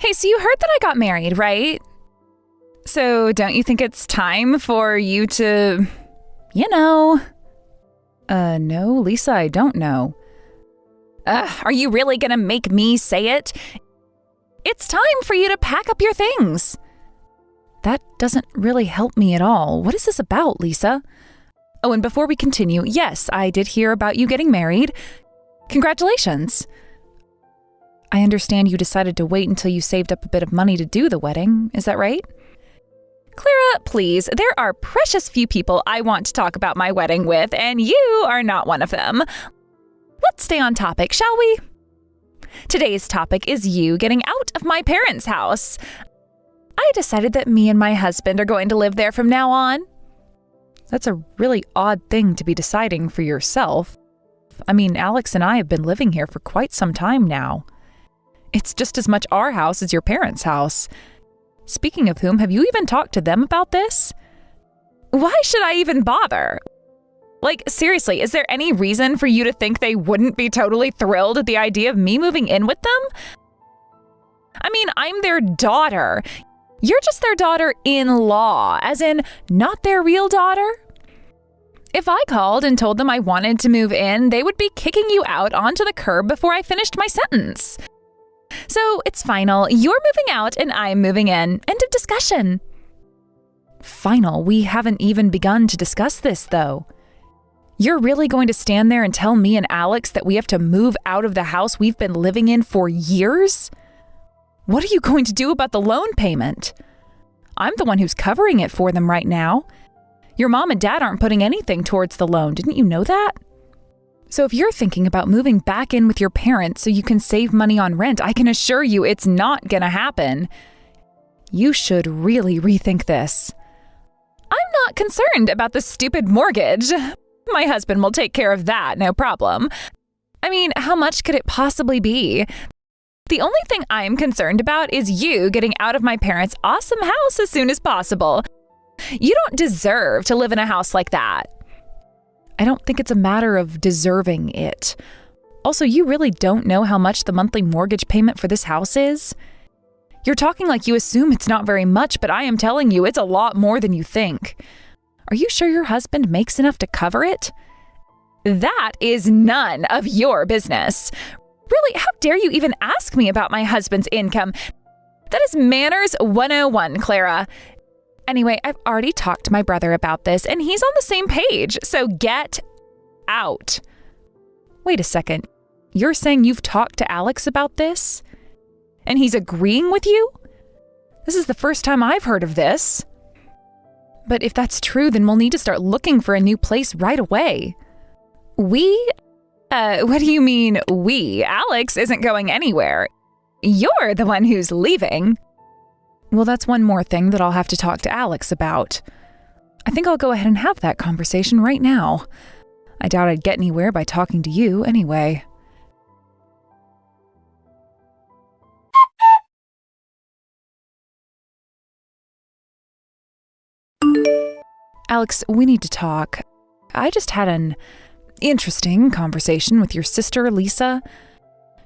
Hey, so you heard that I got married, right? So don't you think it's time for you to, No, Lisa, I don't know. Are you really gonna make me say it? It's time for you to pack up your things. That doesn't really help me at all. What is this about, Lisa? Oh, and before we continue, yes, I did hear about you getting married. Congratulations. I understand you decided to wait until you saved up a bit of money to do the wedding. Is that right? Clara, please, there are precious few people I want to talk about my wedding with, and you are not one of them. Let's stay on topic, shall we? Today's topic is you getting out of my parents' house. I decided that me and my husband are going to live there from now on. That's a really odd thing to be deciding for yourself. I mean, Alex and I have been living here for quite some time now. It's just as much our house as your parents' house. Speaking of whom, have you even talked to them about this? Why should I even bother? Like, seriously, is there any reason for you to think they wouldn't be totally thrilled at the idea of me moving in with them? I mean, I'm their daughter. You're just their daughter-in-law, as in not their real daughter. If I called and told them I wanted to move in, they would be kicking you out onto the curb before I finished my sentence. So it's final. You're moving out and I'm moving in. End of discussion. Final? We haven't even begun to discuss this, though. You're really going to stand there and tell me and Alex that we have to move out of the house we've been living in for years? What are you going to do about the loan payment? I'm the one who's covering it for them right now. Your mom and dad aren't putting anything towards the loan. Didn't you know that? So if you're thinking about moving back in with your parents so you can save money on rent, I can assure you it's not gonna happen. You should really rethink this. I'm not concerned about the stupid mortgage. My husband will take care of that, no problem. I mean, how much could it possibly be? The only thing I'm concerned about is you getting out of my parents' awesome house as soon as possible. You don't deserve to live in a house like that. I don't think it's a matter of deserving it. Also, you really don't know how much the monthly mortgage payment for this house is? You're talking like you assume it's not very much, but I am telling you it's a lot more than you think. Are you sure your husband makes enough to cover it? That is none of your business. Really, how dare you even ask me about my husband's income? That is manners 101, Clara. Anyway, I've already talked to my brother about this, and he's on the same page, so get out. Wait a second. You're saying you've talked to Alex about this? And he's agreeing with you? This is the first time I've heard of this. But if that's true, then we'll need to start looking for a new place right away. We? What do you mean, we? Alex isn't going anywhere. You're the one who's leaving. Well, that's one more thing that I'll have to talk to Alex about. I think I'll go ahead and have that conversation right now. I doubt I'd get anywhere by talking to you anyway. Alex, we need to talk. I just had an interesting conversation with your sister, Lisa.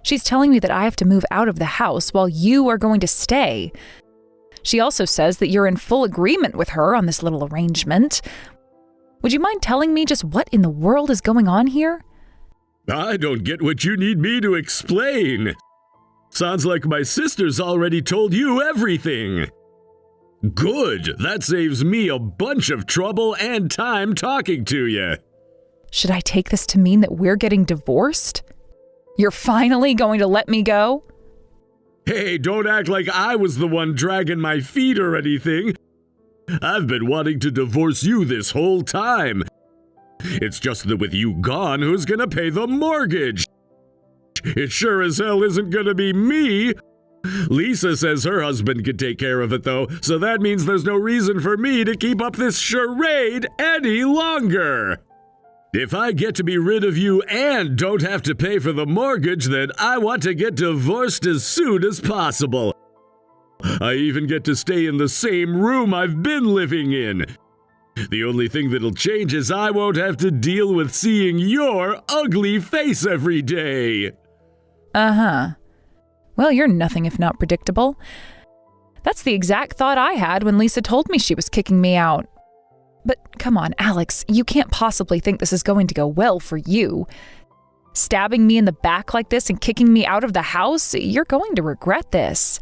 She's telling me that I have to move out of the house while you are going to stay. She also says that you're in full agreement with her on this little arrangement. Would you mind telling me just what in the world is going on here? I don't get what you need me to explain. Sounds like my sister's already told you everything. Good, that saves me a bunch of trouble and time talking to you. Should I take this to mean that we're getting divorced? You're finally going to let me go? Hey, don't act like I was the one dragging my feet or anything. I've been wanting to divorce you this whole time. It's just that with you gone, who's gonna pay the mortgage? It sure as hell isn't gonna be me. Lisa says her husband can take care of it though, so that means there's no reason for me to keep up this charade any longer. If I get to be rid of you and don't have to pay for the mortgage, then I want to get divorced as soon as possible. I even get to stay in the same room I've been living in. The only thing that'll change is I won't have to deal with seeing your ugly face every day. Uh-huh. Well, you're nothing if not predictable. That's the exact thought I had when Lisa told me she was kicking me out. But come on, Alex, you can't possibly think this is going to go well for you. Stabbing me in the back like this and kicking me out of the house, you're going to regret this.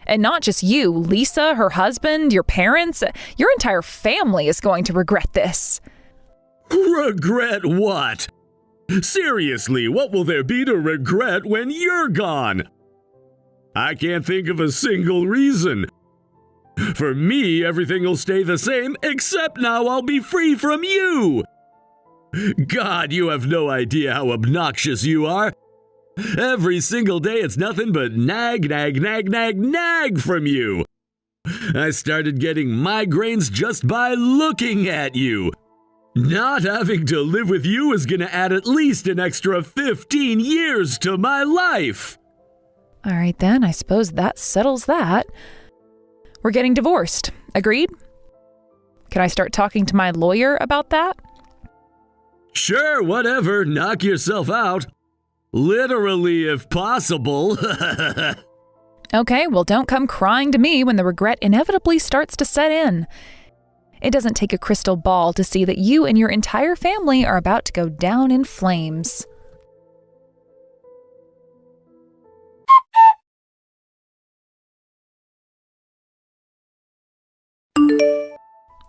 And not just you, Lisa, her husband, your parents, your entire family is going to regret this. Regret what? Seriously, what will there be to regret when you're gone? I can't think of a single reason. For me, everything will stay the same, except now I'll be free from you. God, you have no idea how obnoxious you are. Every single day it's nothing but nag from you. I started getting migraines just by looking at you. Not having to live with you is gonna add at least an extra 15 years to my life. All right then, I suppose that settles that. We're getting divorced. Agreed? Can I start talking to my lawyer about that? Sure, whatever. Knock yourself out. Literally, if possible. Okay, well, don't come crying to me when the regret inevitably starts to set in. It doesn't take a crystal ball to see that you and your entire family are about to go down in flames.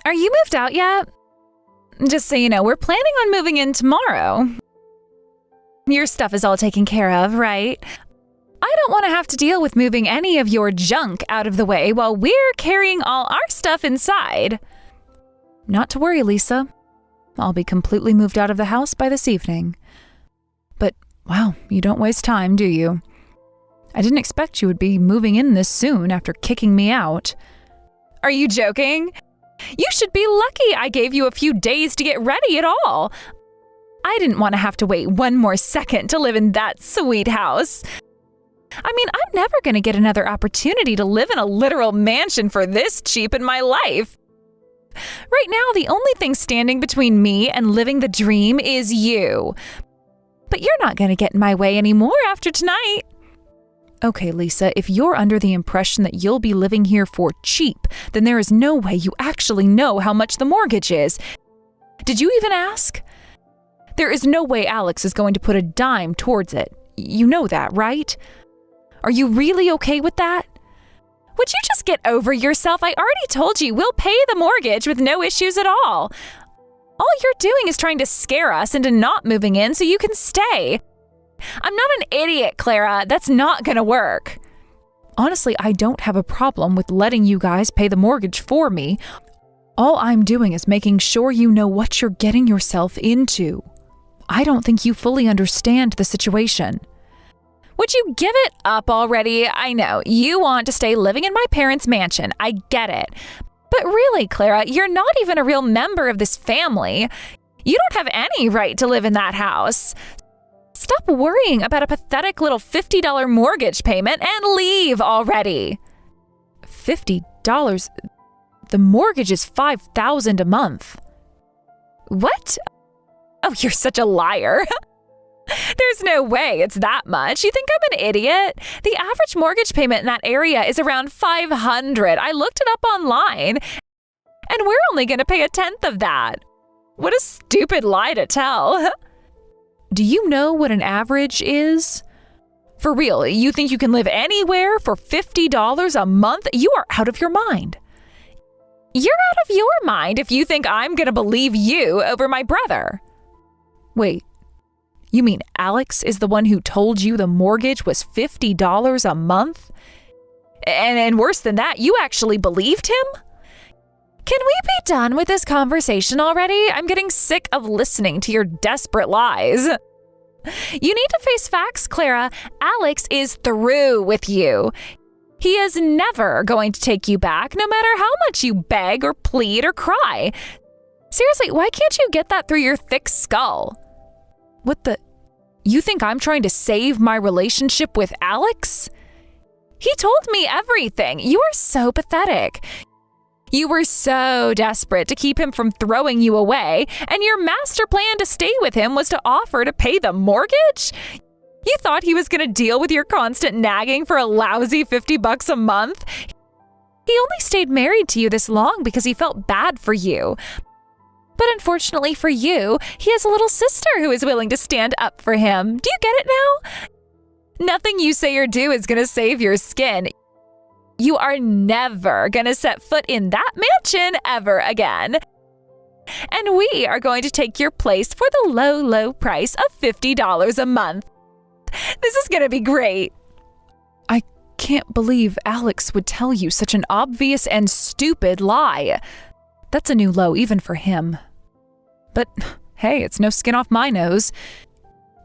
Are you moved out yet? Just so you know, we're planning on moving in tomorrow. Your stuff is all taken care of, right? I don't want to have to deal with moving any of your junk out of the way while we're carrying all our stuff inside. Not to worry, Lisa. I'll be completely moved out of the house by this evening. But, wow, you don't waste time, do you? I didn't expect you would be moving in this soon after kicking me out. Are you joking? You should be lucky I gave you a few days to get ready at all. I didn't want to have to wait one more second to live in that sweet house. I mean, I'm never going to get another opportunity to live in a literal mansion for this cheap in my life. Right now, the only thing standing between me and living the dream is you. But you're not going to get in my way anymore after tonight. Okay, Lisa, if you're under the impression that you'll be living here for cheap, then there is no way you actually know how much the mortgage is. Did you even ask? There is no way Alex is going to put a dime towards it. You know that, right? Are you really okay with that? Would you just get over yourself? I already told you we'll pay the mortgage with no issues at all. All you're doing is trying to scare us into not moving in so you can stay. I'm not an idiot, Clara. That's not going to work. Honestly, I don't have a problem with letting you guys pay the mortgage for me. All I'm doing is making sure you know what you're getting yourself into. I don't think you fully understand the situation. Would you give it up already? I know, you want to stay living in my parents' mansion. I get it. But really, Clara, you're not even a real member of this family. You don't have any right to live in that house. Stop worrying about a pathetic little $50 mortgage payment and leave already. $50? The mortgage is $5,000 a month. What? Oh, you're such a liar. There's no way it's that much. You think I'm an idiot? The average mortgage payment in that area is around $500. I looked it up online, and we're only going to pay a tenth of that. What a stupid lie to tell. Do you know what an average is? For real, you think you can live anywhere for $50 a month? You are out of your mind. You're out of your mind if you think I'm going to believe you over my brother. Wait, you mean Alex is the one who told you the mortgage was $50 a month? And worse than that, you actually believed him? Can we be done with this conversation already? I'm getting sick of listening to your desperate lies. You need to face facts, Clara. Alex is through with you. He is never going to take you back, no matter how much you beg or plead or cry. Seriously, why can't you get that through your thick skull? What the? You think I'm trying to save my relationship with Alex? He told me everything. You are so pathetic. You were so desperate to keep him from throwing you away, and your master plan to stay with him was to offer to pay the mortgage? You thought he was going to deal with your constant nagging for a lousy $50 a month? He only stayed married to you this long because he felt bad for you. But unfortunately for you, he has a little sister who is willing to stand up for him. Do you get it now? Nothing you say or do is going to save your skin. You are never going to set foot in that mansion ever again. And we are going to take your place for the low, low price of $50 a month. This is going to be great. I can't believe Alex would tell you such an obvious and stupid lie. That's a new low even for him. But hey, it's no skin off my nose.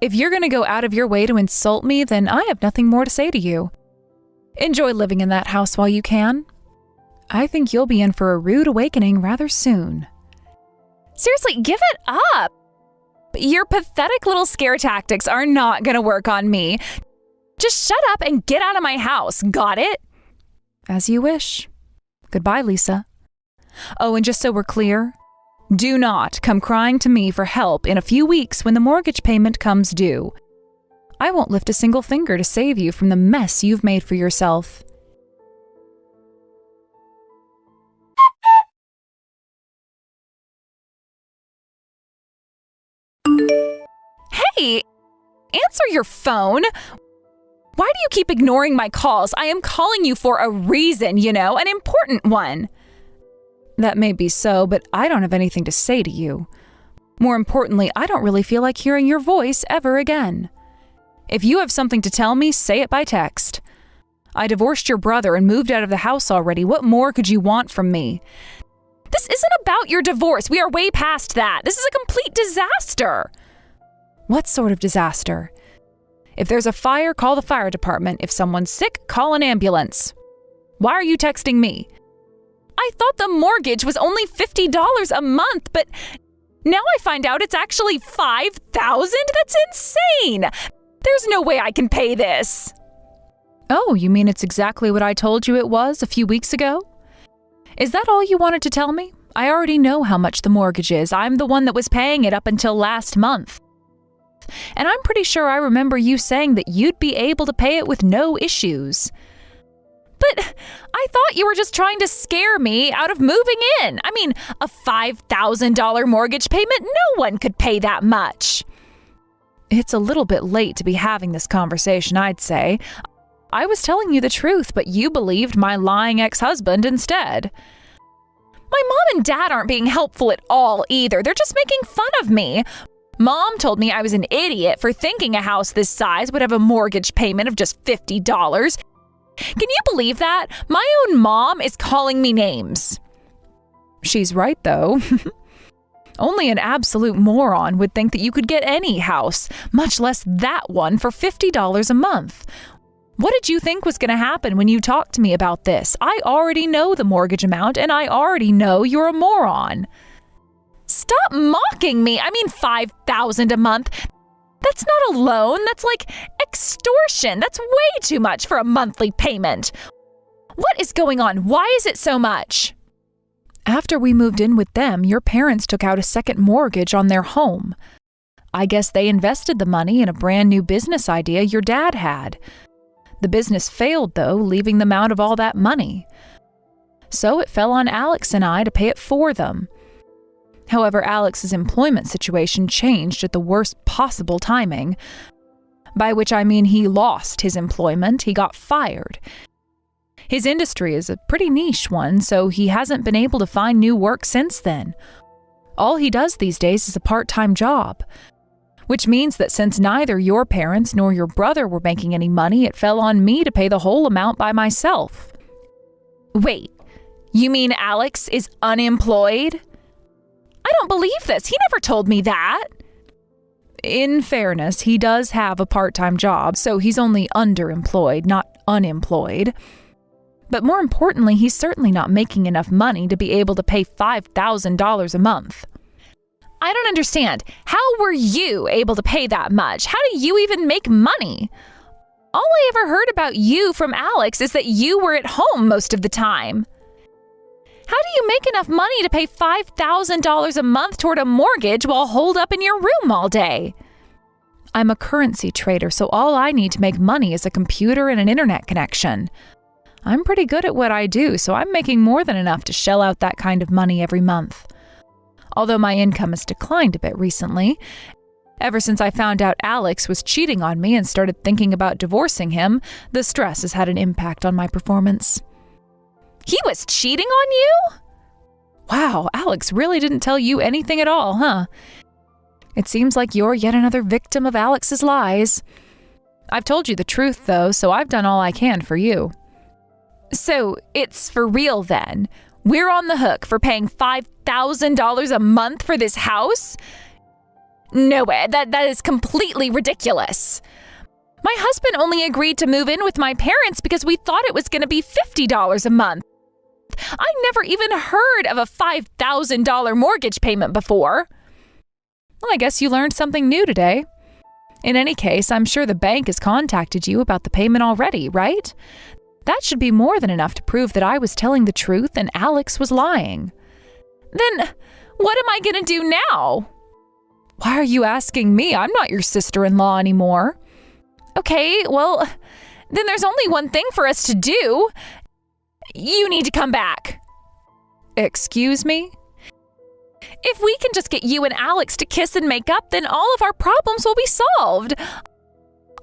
If you're going to go out of your way to insult me, then I have nothing more to say to you. Enjoy living in that house while you can. I think you'll be in for a rude awakening rather soon. Seriously, give it up. Your pathetic little scare tactics are not going to work on me. Just shut up and get out of my house. Got it? As you wish. Goodbye, Lisa. Oh, and just so we're clear, do not come crying to me for help in a few weeks when the mortgage payment comes due. I won't lift a single finger to save you from the mess you've made for yourself. Hey, answer your phone. Why do you keep ignoring my calls? I am calling you for a reason, an important one. That may be so, but I don't have anything to say to you. More importantly, I don't really feel like hearing your voice ever again. If you have something to tell me, say it by text. I divorced your brother and moved out of the house already. What more could you want from me? This isn't about your divorce. We are way past that. This is a complete disaster. What sort of disaster? If there's a fire, call the fire department. If someone's sick, call an ambulance. Why are you texting me? I thought the mortgage was only $50 a month, but now I find out it's actually $5,000? That's insane! There's no way I can pay this. Oh, you mean it's exactly what I told you it was a few weeks ago? Is that all you wanted to tell me? I already know how much the mortgage is. I'm the one that was paying it up until last month. And I'm pretty sure I remember you saying that you'd be able to pay it with no issues. But I thought you were just trying to scare me out of moving in. I mean, a $5,000 mortgage payment, no one could pay that much. It's a little bit late to be having this conversation, I'd say. I was telling you the truth, but you believed my lying ex-husband instead. My mom and dad aren't being helpful at all either. They're just making fun of me. Mom told me I was an idiot for thinking a house this size would have a mortgage payment of just $50. Can you believe that? My own mom is calling me names. She's right, though. Only an absolute moron would think that you could get any house, much less that one, for $50 a month. What did you think was going to happen when you talked to me about this? I already know the mortgage amount, and I already know you're a moron. Stop mocking me. I mean, $5,000 a month. That's not a loan. That's like extortion. That's way too much for a monthly payment. What is going on? Why is it so much? After we moved in with them, your parents took out a second mortgage on their home. I guess they invested the money in a brand new business idea your dad had. The business failed, though, leaving them out of all that money. So it fell on Alex and I to pay it for them. However, Alex's employment situation changed at the worst possible timing. By which I mean he lost his employment, he got fired. His industry is a pretty niche one, so he hasn't been able to find new work since then. All he does these days is a part-time job. Which means that since neither your parents nor your brother were making any money, it fell on me to pay the whole amount by myself. Wait, you mean Alex is unemployed? I don't believe this. He never told me that. In fairness, he does have a part-time job, so he's only underemployed, not unemployed. But more importantly, he's certainly not making enough money to be able to pay $5,000 a month. I don't understand. How were you able to pay that much? How do you even make money? All I ever heard about you from Alex is that you were at home most of the time. How do you make enough money to pay $5,000 a month toward a mortgage while holed up in your room all day? I'm a currency trader, so all I need to make money is a computer and an internet connection. I'm pretty good at what I do, so I'm making more than enough to shell out that kind of money every month. Although my income has declined a bit recently, ever since I found out Alex was cheating on me and started thinking about divorcing him, the stress has had an impact on my performance. He was cheating on you? Wow, Alex really didn't tell you anything at all, huh? It seems like you're yet another victim of Alex's lies. I've told you the truth, though, so I've done all I can for you. So, it's for real then? We're on the hook for paying $5,000 a month for this house? No way, that is completely ridiculous. My husband only agreed to move in with my parents because we thought it was going to be $50 a month. I never even heard of a $5,000 mortgage payment before. Well, I guess you learned something new today. In any case, I'm sure the bank has contacted you about the payment already, right? That should be more than enough to prove that I was telling the truth and Alex was lying. Then, what am I going to do now? Why are you asking me? I'm not your sister-in-law anymore. Okay, well, then there's only one thing for us to do. You need to come back. Excuse me? If we can just get you and Alex to kiss and make up, then all of our problems will be solved.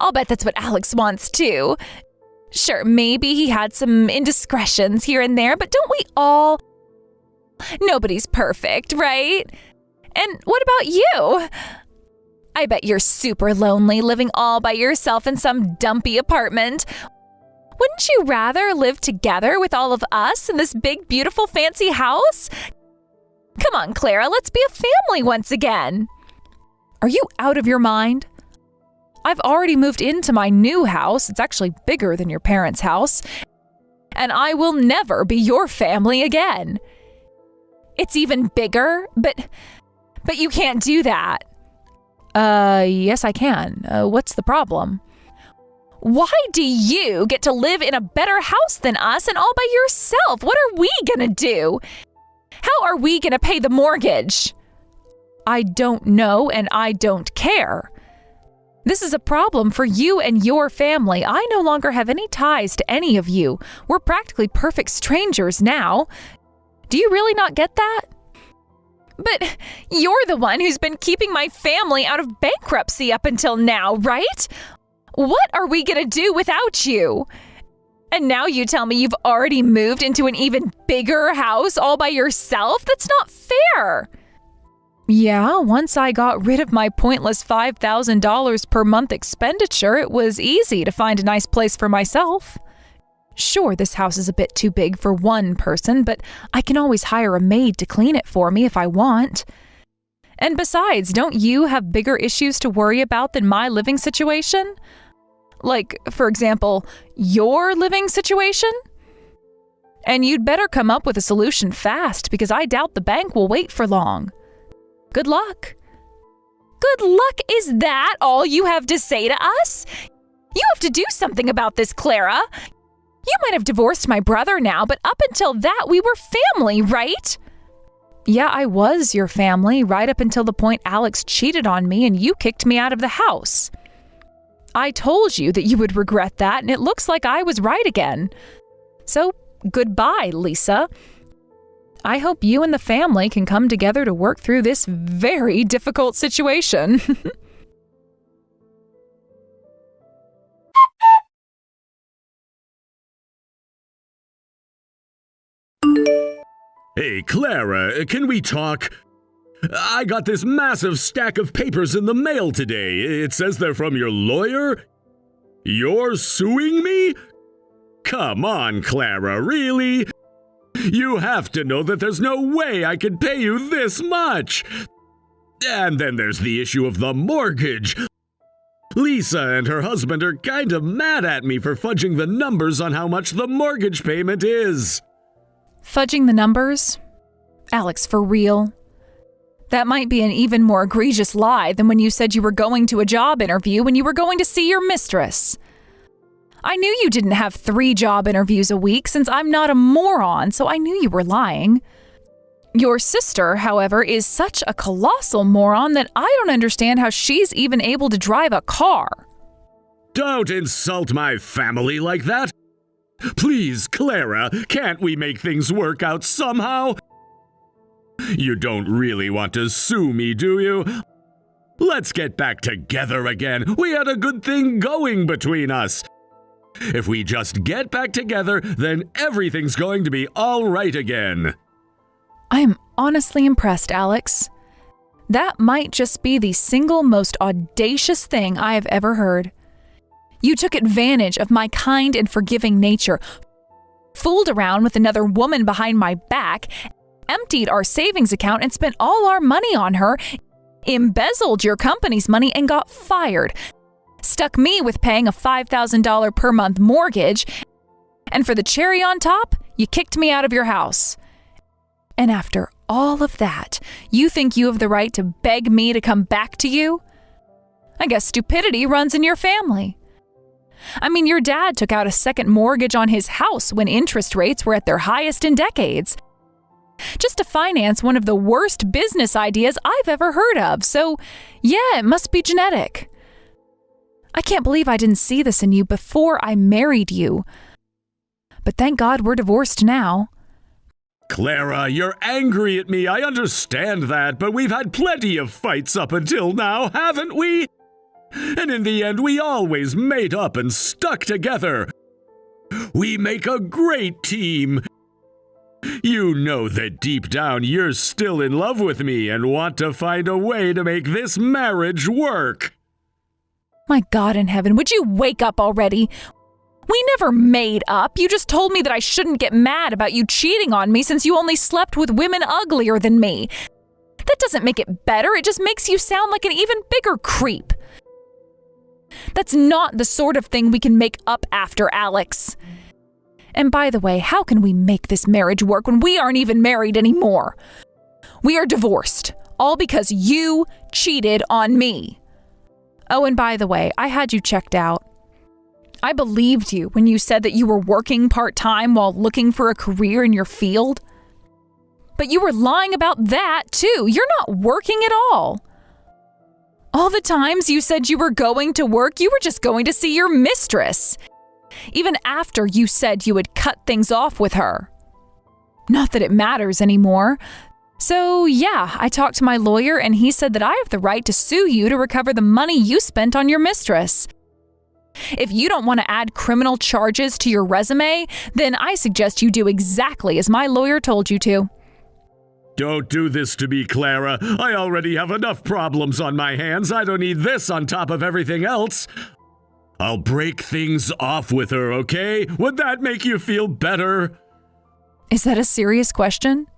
I'll bet that's what Alex wants too. Sure, maybe he had some indiscretions here and there, but don't we all? Nobody's perfect, right? And what about you? I bet you're super lonely living all by yourself in some dumpy apartment. Wouldn't you rather live together with all of us in this big, beautiful, fancy house? Come on, Clara, let's be a family once again. Are you out of your mind? I've already moved into my new house. It's actually bigger than your parents' house. And I will never be your family again. It's even bigger, but you can't do that. Yes, I can. What's the problem? Why do you get to live in a better house than us and all by yourself? What are we gonna do? How are we gonna pay the mortgage? I don't know and I don't care. This is a problem for you and your family. I no longer have any ties to any of you. We're practically perfect strangers now. Do you really not get that? But you're the one who's been keeping my family out of bankruptcy up until now, right? What are we gonna do without you? And now you tell me you've already moved into an even bigger house all by yourself? That's not fair. Yeah, once I got rid of my pointless $5,000 per month expenditure, it was easy to find a nice place for myself. Sure, this house is a bit too big for one person, but I can always hire a maid to clean it for me if I want. And besides, don't you have bigger issues to worry about than my living situation? Like, for example, your living situation? And you'd better come up with a solution fast, because I doubt the bank will wait for long. Good luck. Good luck? Is that all you have to say to us? You have to do something about this, Clara. You might have divorced my brother now, but up until that, we were family, right? Yeah, I was your family, right up until the point Alex cheated on me and you kicked me out of the house. I told you that you would regret that, and it looks like I was right again. So, goodbye, Lisa. I hope you and the family can come together to work through this very difficult situation. Hey, Clara, can we talk? I got this massive stack of papers in the mail today. It says they're from your lawyer? You're suing me? Come on, Clara, really? You have to know that there's no way I could pay you this much. And then there's the issue of the mortgage. Lisa and her husband are kind of mad at me for fudging the numbers on how much the mortgage payment is. Fudging the numbers? Alex, for real? That might be an even more egregious lie than when you said you were going to a job interview when you were going to see your mistress. I knew you didn't have 3 job interviews a week since I'm not a moron, so I knew you were lying. Your sister, however, is such a colossal moron that I don't understand how she's even able to drive a car. Don't insult my family like that. Please, Clara, can't we make things work out somehow? You don't really want to sue me, do you? Let's get back together again. We had a good thing going between us. If we just get back together, then everything's going to be all right again. I am honestly impressed, Alex. That might just be the single most audacious thing I have ever heard. You took advantage of my kind and forgiving nature, fooled around with another woman behind my back, emptied our savings account and spent all our money on her, embezzled your company's money and got fired, stuck me with paying a $5,000 per month mortgage, and for the cherry on top, you kicked me out of your house. And after all of that, you think you have the right to beg me to come back to you? I guess stupidity runs in your family. I mean, your dad took out a second mortgage on his house when interest rates were at their highest in decades, just to finance one of the worst business ideas I've ever heard of. So, yeah, it must be genetic. I can't believe I didn't see this in you before I married you. But thank God we're divorced now. Clara, you're angry at me. I understand that, but we've had plenty of fights up until now, haven't we? And in the end, we always made up and stuck together. We make a great team. You know that deep down you're still in love with me and want to find a way to make this marriage work. My God in heaven, would you wake up already? We never made up. You just told me that I shouldn't get mad about you cheating on me since you only slept with women uglier than me. That doesn't make it better. It just makes you sound like an even bigger creep. That's not the sort of thing we can make up after, Alex. And by the way, how can we make this marriage work when we aren't even married anymore? We are divorced, all because you cheated on me. Oh, and by the way, I had you checked out. I believed you when you said that you were working part-time while looking for a career in your field. But you were lying about that, too. You're not working at all. All the times you said you were going to work, you were just going to see your mistress. Even after you said you had cut things off with her. Not that it matters anymore. So, yeah, I talked to my lawyer and he said that I have the right to sue you to recover the money you spent on your mistress. If you don't want to add criminal charges to your resume, then I suggest you do exactly as my lawyer told you to. Don't do this to me, Clara. I already have enough problems on my hands. I don't need this on top of everything else. I'll break things off with her, okay? Would that make you feel better? Is that a serious question?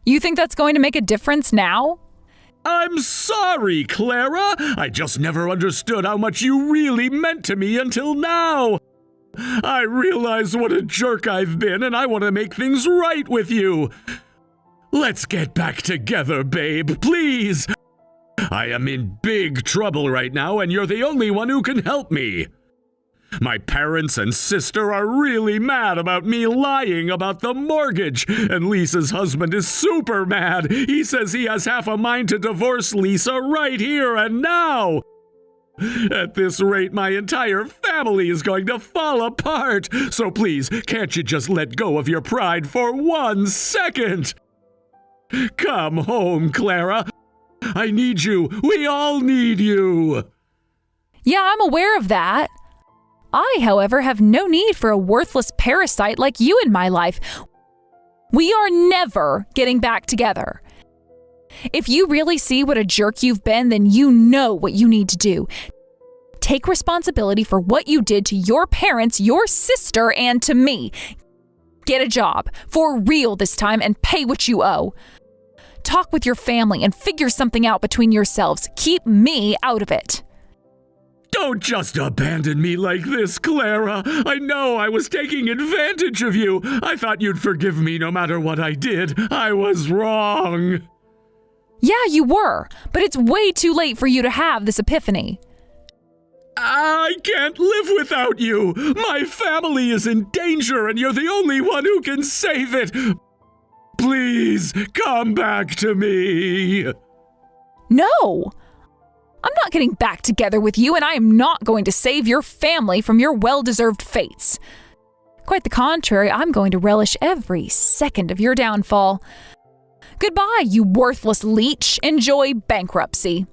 You think that's going to make a difference now? I'm sorry, Clara. I just never understood how much you really meant to me until now. I realize what a jerk I've been, and I want to make things right with you. Let's get back together, babe, please. I am in big trouble right now, and you're the only one who can help me. My parents and sister are really mad about me lying about the mortgage, and Lisa's husband is super mad. He says he has half a mind to divorce Lisa right here and now. At this rate, my entire family is going to fall apart. So please, can't you just let go of your pride for 1 second? Come home, Clara. I need you. We all need you. Yeah, I'm aware of that. I, however, have no need for a worthless parasite like you in my life. We are never getting back together. If you really see what a jerk you've been, then you know what you need to do. Take responsibility for what you did to your parents, your sister, and to me. Get a job, for real this time, and pay what you owe. Talk with your family and figure something out between yourselves. Keep me out of it. Don't just abandon me like this, Clara. I know I was taking advantage of you. I thought you'd forgive me no matter what I did. I was wrong. Yeah, you were, but it's way too late for you to have this epiphany. I can't live without you. My family is in danger and you're the only one who can save it. Please come back to me. No! I'm not getting back together with you, and I am not going to save your family from your well-deserved fates. Quite the contrary, I'm going to relish every second of your downfall. Goodbye, you worthless leech. Enjoy bankruptcy.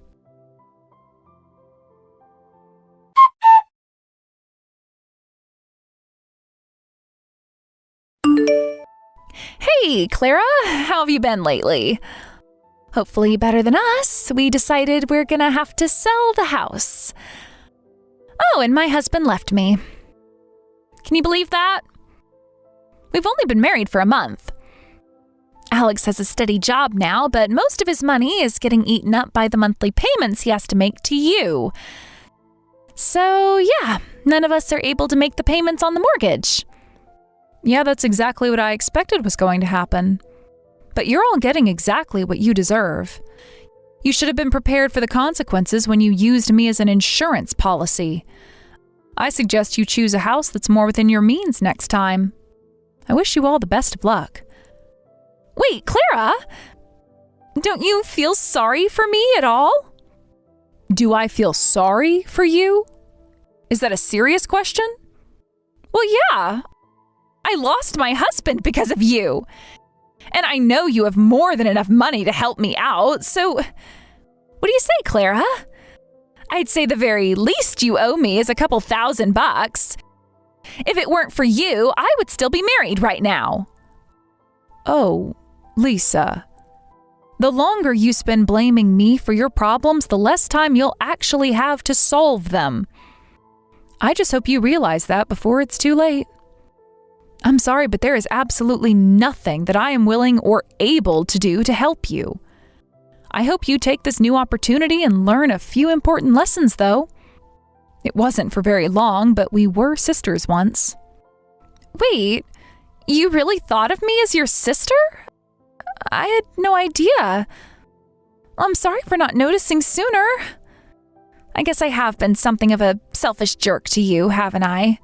Hey, Clara, how have you been lately? Hopefully better than us. We decided we're gonna have to sell the house. Oh, and my husband left me. Can you believe that? We've only been married for a month. Alex has a steady job now, but most of his money is getting eaten up by the monthly payments he has to make to you. So, yeah, none of us are able to make the payments on the mortgage. Yeah, that's exactly what I expected was going to happen. But you're all getting exactly what you deserve. You should have been prepared for the consequences when you used me as an insurance policy. I suggest you choose a house that's more within your means next time. I wish you all the best of luck. Wait, Clara! Don't you feel sorry for me at all? Do I feel sorry for you? Is that a serious question? Well, yeah. I lost my husband because of you. And I know you have more than enough money to help me out, so what do you say, Clara? I'd say the very least you owe me is a couple $1,000. If it weren't for you, I would still be married right now. Oh, Lisa. The longer you spend blaming me for your problems, the less time you'll actually have to solve them. I just hope you realize that before it's too late. I'm sorry, but there is absolutely nothing that I am willing or able to do to help you. I hope you take this new opportunity and learn a few important lessons, though. It wasn't for very long, but we were sisters once. Wait, you really thought of me as your sister? I had no idea. I'm sorry for not noticing sooner. I guess I have been something of a selfish jerk to you, haven't I?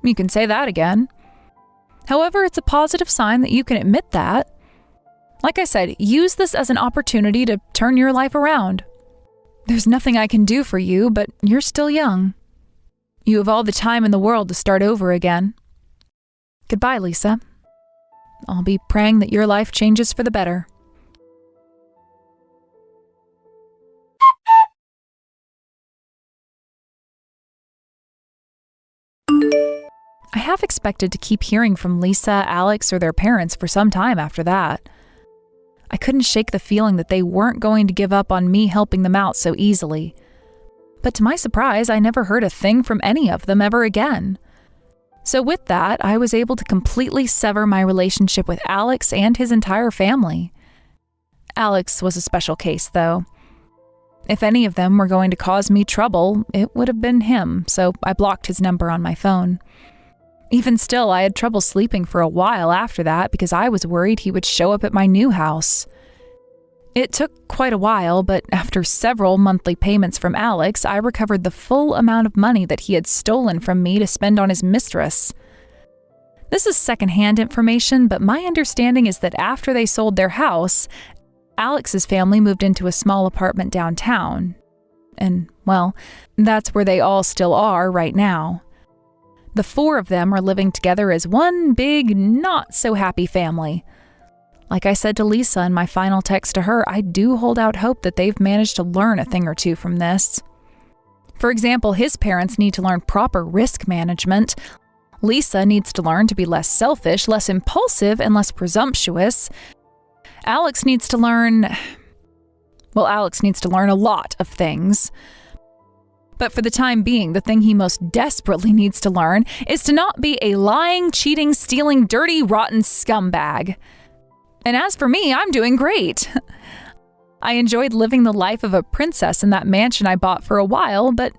You can say that again. However, it's a positive sign that you can admit that. Like I said, use this as an opportunity to turn your life around. There's nothing I can do for you, but you're still young. You have all the time in the world to start over again. Goodbye, Lisa. I'll be praying that your life changes for the better. I have expected to keep hearing from Lisa, Alex, or their parents for some time after that. I couldn't shake the feeling that they weren't going to give up on me helping them out so easily. But to my surprise, I never heard a thing from any of them ever again. So with that, I was able to completely sever my relationship with Alex and his entire family. Alex was a special case, though. If any of them were going to cause me trouble, it would have been him, so I blocked his number on my phone. Even still, I had trouble sleeping for a while after that because I was worried he would show up at my new house. It took quite a while, but after several monthly payments from Alex, I recovered the full amount of money that he had stolen from me to spend on his mistress. This is secondhand information, but my understanding is that after they sold their house, Alex's family moved into a small apartment downtown. And, well, that's where they all still are right now. The four of them are living together as one big, not-so-happy family. Like I said to Lisa in my final text to her, I do hold out hope that they've managed to learn a thing or two from this. For example, his parents need to learn proper risk management. Lisa needs to learn to be less selfish, less impulsive, and less presumptuous. Alex needs to learn a lot of things. But for the time being, the thing he most desperately needs to learn is to not be a lying, cheating, stealing, dirty, rotten scumbag. And as for me, I'm doing great. I enjoyed living the life of a princess in that mansion I bought for a while, but,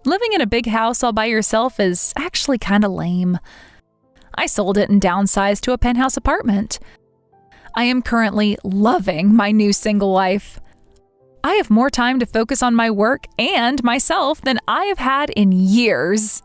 living in a big house all by yourself is actually kind of lame. I sold it and downsized to a penthouse apartment. I am currently loving my new single life. I have more time to focus on my work and myself than I have had in years.